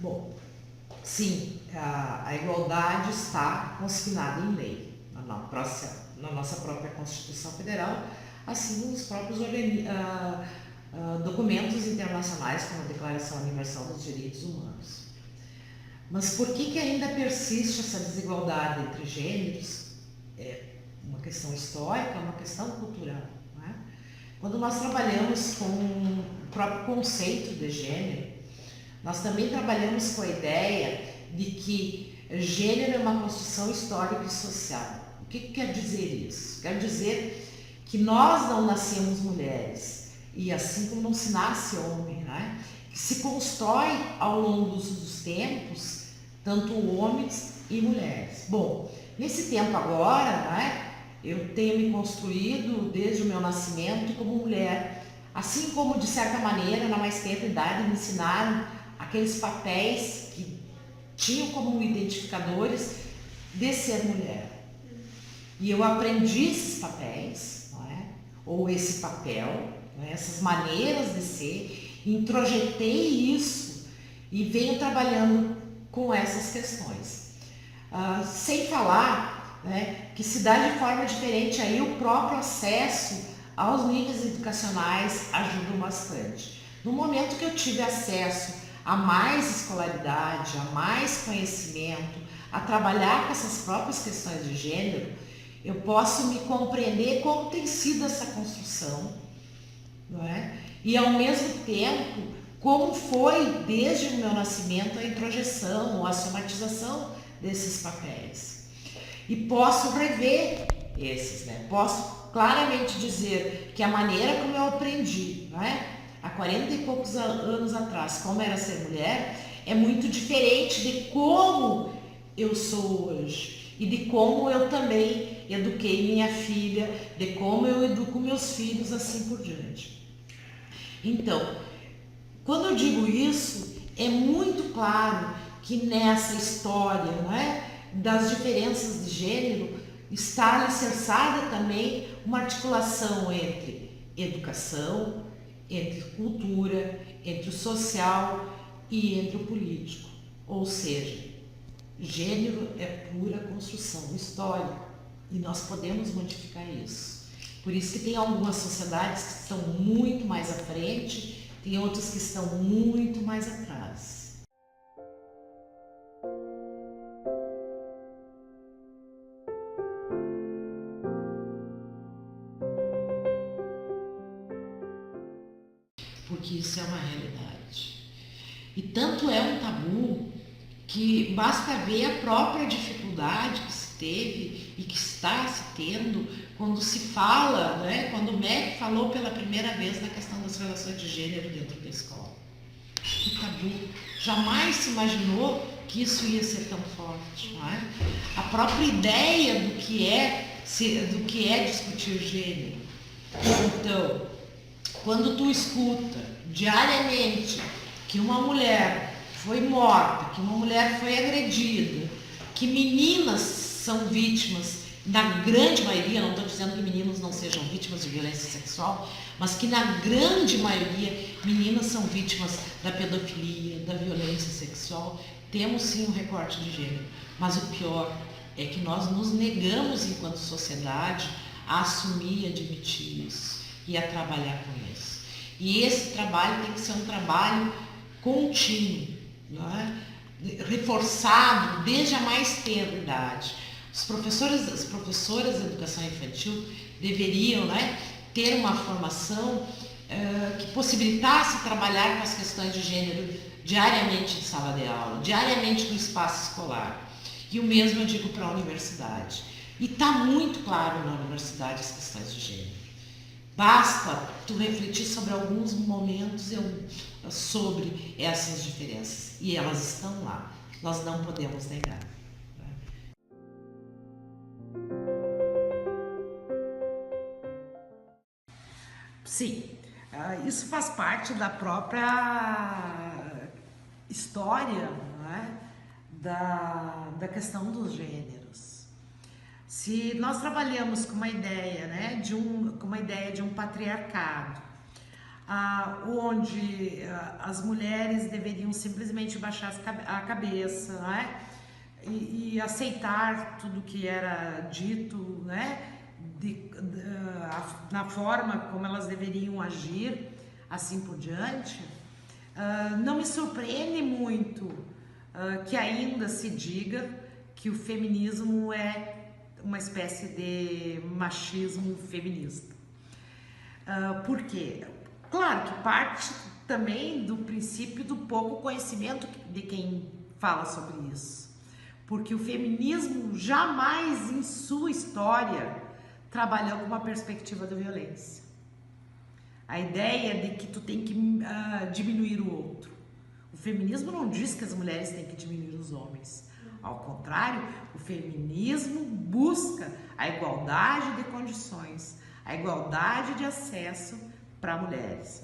Bom, sim, a igualdade está consignada em lei, na nossa própria Constituição Federal, assim nos próprios documentos internacionais, como a Declaração Universal dos Direitos Humanos. Mas por que ainda persiste essa desigualdade entre gêneros? É uma questão histórica, uma questão cultural. Não é? Quando nós trabalhamos com o próprio conceito de gênero, nós também trabalhamos com a ideia de que gênero é uma construção histórica e social. O que quer dizer isso? Quer dizer que nós não nascemos mulheres, e assim como não se nasce homem, né? Que se constrói ao longo dos tempos, tanto homens e mulheres. Bom, nesse tempo agora, né, eu tenho me construído desde o meu nascimento como mulher, assim como de certa maneira, na mais tenra idade, me ensinaram aqueles papéis que tinham como identificadores de ser mulher. E eu aprendi esses papéis, não é? Ou esse papel, não é? Essas maneiras de ser, introjetei isso e venho trabalhando com essas questões. Sem falar, né, que se dá de forma diferente aí o próprio acesso aos níveis educacionais ajuda bastante. No momento que eu tive acesso a mais escolaridade, a mais conhecimento, a trabalhar com essas próprias questões de gênero, eu posso me compreender como tem sido essa construção, não é? E ao mesmo tempo, como foi desde o meu nascimento a introjeção ou a somatização desses papéis. E posso rever esses, né? Posso claramente dizer que a maneira como eu aprendi, não é? Há 40 e poucos anos atrás, como era ser mulher, é muito diferente de como eu sou hoje e de como eu também eduquei minha filha, de como eu educo meus filhos, assim por diante. Então, quando eu digo isso, é muito claro que nessa história, não é, das diferenças de gênero está alicerçada também uma articulação entre educação, entre cultura, entre o social e entre o político. Ou seja, gênero é pura construção histórica e nós podemos modificar isso. Por isso que tem algumas sociedades que estão muito mais à frente, tem outras que estão muito mais atrás. Porque isso é uma realidade. E tanto é um tabu que basta ver a própria dificuldade que se teve e que está se tendo quando se fala, né, quando o MEC falou pela primeira vez na questão das relações de gênero dentro da escola. O tabu. Jamais se imaginou que isso ia ser tão forte. Não é? A própria ideia do que é discutir gênero. Então, quando tu escuta diariamente que uma mulher foi morta, que uma mulher foi agredida, que meninas são vítimas, na grande maioria, não estou dizendo que meninos não sejam vítimas de violência sexual, mas que na grande maioria meninas são vítimas da pedofilia, da violência sexual, temos sim um recorte de gênero. Mas o pior é que nós nos negamos enquanto sociedade a assumir e admitir isso e a trabalhar com isso. E esse trabalho tem que ser um trabalho contínuo, não é? Reforçado desde a mais tenra idade. Os professores, as professoras de educação infantil deveriam, né, ter uma formação que possibilitasse trabalhar com as questões de gênero diariamente em sala de aula, diariamente no espaço escolar. E o mesmo eu digo para a universidade. E está muito claro na universidade as questões de gênero. Basta tu refletir sobre alguns momentos sobre essas diferenças. E elas estão lá. Nós não podemos negar. Sim, isso faz parte da própria história, não é? da questão dos gêneros. Se nós trabalhamos com uma ideia, né, com uma ideia de um patriarcado, onde as mulheres deveriam simplesmente baixar a cabeça, né? E aceitar tudo que era dito, né? Na forma como elas deveriam agir, assim por diante. Não me surpreende muito que ainda se diga que o feminismo é uma espécie de machismo feminista. Por quê? Claro que parte também do princípio do pouco conhecimento de quem fala sobre isso. Porque o feminismo jamais em sua história trabalhou com uma perspectiva da violência. A ideia de que tu tem que diminuir o outro. O feminismo não diz que as mulheres têm que diminuir os homens. Ao contrário, o feminismo busca a igualdade de condições, a igualdade de acesso para mulheres.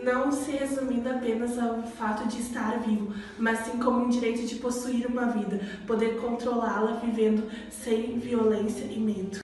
Não se resumindo apenas ao fato de estar vivo, mas sim como um direito de possuir uma vida, poder controlá-la vivendo sem violência e medo.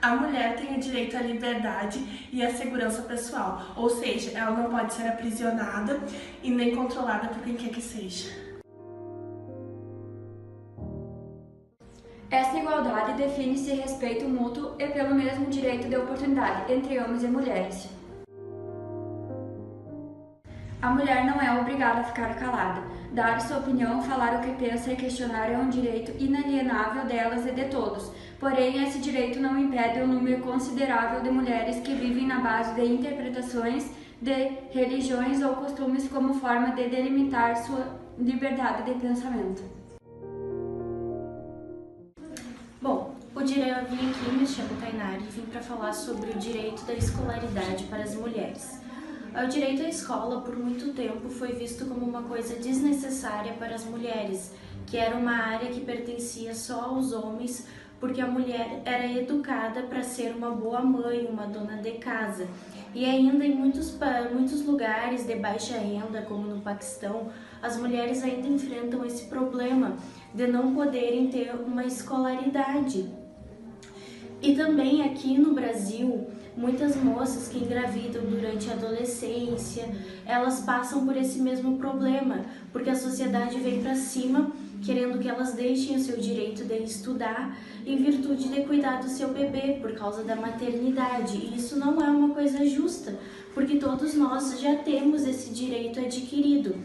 A mulher tem o direito à liberdade e à segurança pessoal, ou seja, ela não pode ser aprisionada e nem controlada por quem quer que seja. Essa igualdade define-se respeito mútuo e pelo mesmo direito de oportunidade entre homens e mulheres. A mulher não é obrigada a ficar calada. Dar sua opinião, falar o que pensa e questionar é um direito inalienável delas e de todos. Porém, esse direito não impede o número considerável de mulheres que vivem na base de interpretações de religiões ou costumes como forma de delimitar sua liberdade de pensamento. Bom, eu vim aqui, me chamo Tainari, e vim para falar sobre o direito da escolaridade para as mulheres. O direito à escola, por muito tempo, foi visto como uma coisa desnecessária para as mulheres, que era uma área que pertencia só aos homens, porque a mulher era educada para ser uma boa mãe, uma dona de casa. E ainda em muitos lugares de baixa renda, como no Paquistão, as mulheres ainda enfrentam esse problema de não poderem ter uma escolaridade. E também aqui no Brasil, muitas moças que engravidam durante a adolescência, elas passam por esse mesmo problema, porque a sociedade vem para cima, querendo que elas deixem o seu direito de estudar em virtude de cuidar do seu bebê, por causa da maternidade. E isso não é uma coisa justa, porque todos nós já temos esse direito adquirido.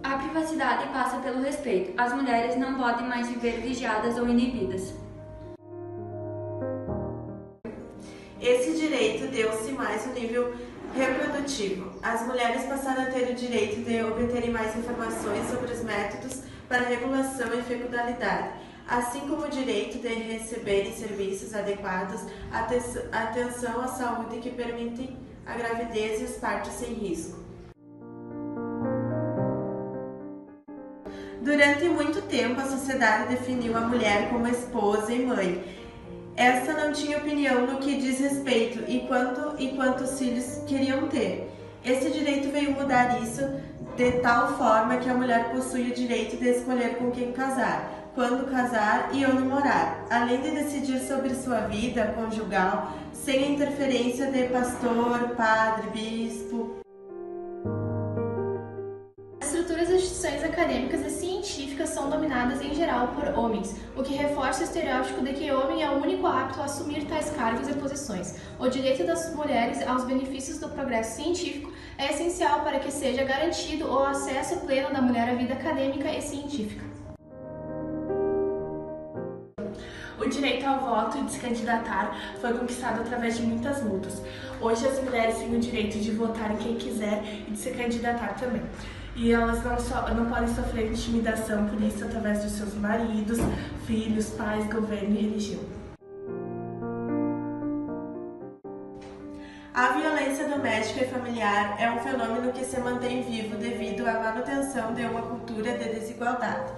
A privacidade passa pelo respeito. As mulheres não podem mais viver vigiadas ou inibidas. Esse direito deu-se mais no nível reprodutivo. As mulheres passaram a ter o direito de obterem mais informações sobre os métodos para regulação e fecundalidade, assim como o direito de receberem serviços adequados, atenção à saúde que permitem a gravidez e os partos sem risco. Durante muito tempo, a sociedade definiu a mulher como esposa e mãe. Essa não tinha opinião no que diz respeito e quantos filhos queriam ter. Esse direito veio mudar isso de tal forma que a mulher possui o direito de escolher com quem casar, quando casar e onde morar, além de decidir sobre sua vida conjugal sem a interferência de pastor, padre, bispo. As estruturas das instituições acadêmicas e científicas são dominadas em geral por homens, o que reforça o estereótipo de que o homem é o único apto a assumir tais cargos e posições. O direito das mulheres aos benefícios do progresso científico é essencial para que seja garantido o acesso pleno da mulher à vida acadêmica e científica. O direito ao voto e de se candidatar foi conquistado através de muitas lutas. Hoje as mulheres têm o direito de votar em quem quiser e de se candidatar também. E elas não podem sofrer intimidação por isso através dos seus maridos, filhos, pais, governo e religião. A violência doméstica e familiar é um fenômeno que se mantém vivo devido à manutenção de uma cultura de desigualdade,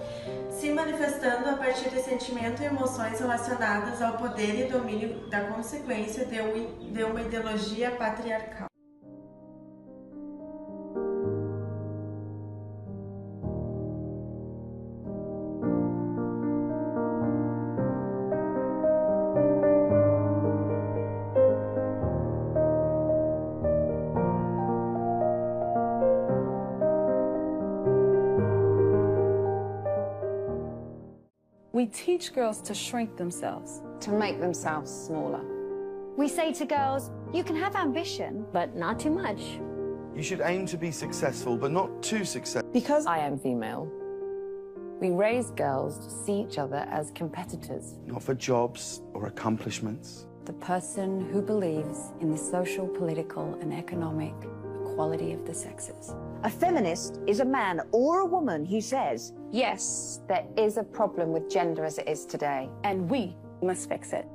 se manifestando a partir de sentimentos e emoções relacionadas ao poder e domínio da consequência de uma ideologia patriarcal. We teach girls to shrink themselves. To make themselves smaller. We say to girls, you can have ambition, but not too much. You should aim to be successful, but not too successful. Because I am female, we raise girls to see each other as competitors. Not for jobs or accomplishments. The person who believes in the social, political, and economic equality of the sexes. A feminist is a man or a woman who says, Yes, there is a problem with gender as it is today, And we must fix it.